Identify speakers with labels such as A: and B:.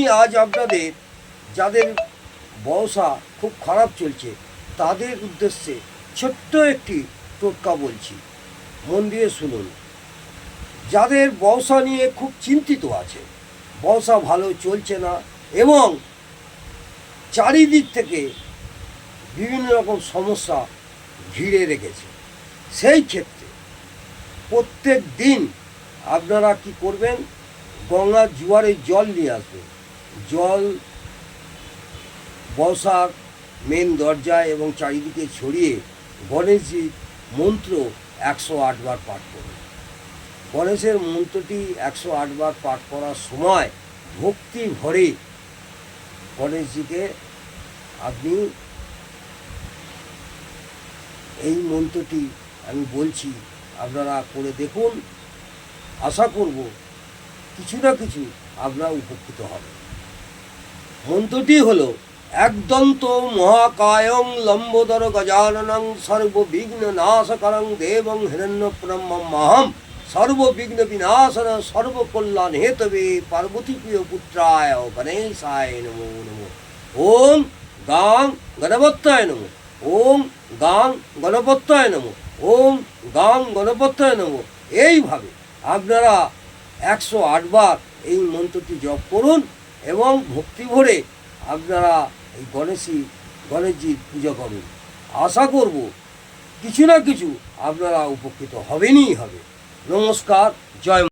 A: আজ আপনাদের যাদের ব্যবসা খুব খারাপ চলছে তাদের উদ্দেশ্যে ছোট্ট একটি টোটকা বলছি, মন দিয়ে শুনুন। যাদের ব্যবসা নিয়ে খুব চিন্তিত আছে, ব্যবসা ভালো চলছে না এবং চারিদিক থেকে বিভিন্ন রকম সমস্যা ঘিরে রেখেছে, সেই ক্ষেত্রে প্রত্যেক দিন আপনারা কি করবেন, গঙ্গার জোয়ারে জল নিয়ে আসবেন। জল বসার মেন দরজায় এবং চারিদিকে ছড়িয়ে গণেশজির মন্ত্র 108 বার পাঠ করুন। গণেশের মন্ত্রটি 108 বার পাঠ করার সময় ভক্তি ভরে গণেশজিকে আপনি এই মন্ত্রটি আমি বলছি, আপনারা করে দেখুন। আশা করব কিছু না কিছু আপনারা উপকৃত হবেন। মন্ত্রটি হলো একদন্ত মহাকায়ং লম্বোদর গজাননং সর্ববিঘ্ন নাশকরং দেবং হিরণ্যব্রহ্মমহম সর্ববিঘ্ন বিনাশন সর্বকল্যাণ হেতবে পার্বতী প্রিয় পুত্রায় গণেশায় নমো নমঃ। ওম গাং গণপত্যায় নমঃ। ওম গাং গণপত্যায় নমঃ। ওম গাং গণপত্যায় নমঃ। এইভাবে আপনারা 108 বার এই মন্ত্রটি জপ করুন এবং ভক্তি ভরে আপনারা এই গণেশজির পূজা করুন। আশা করব কিছু না কিছু আপনারা উপকৃত হবেনই হবে। নমস্কার, জয়।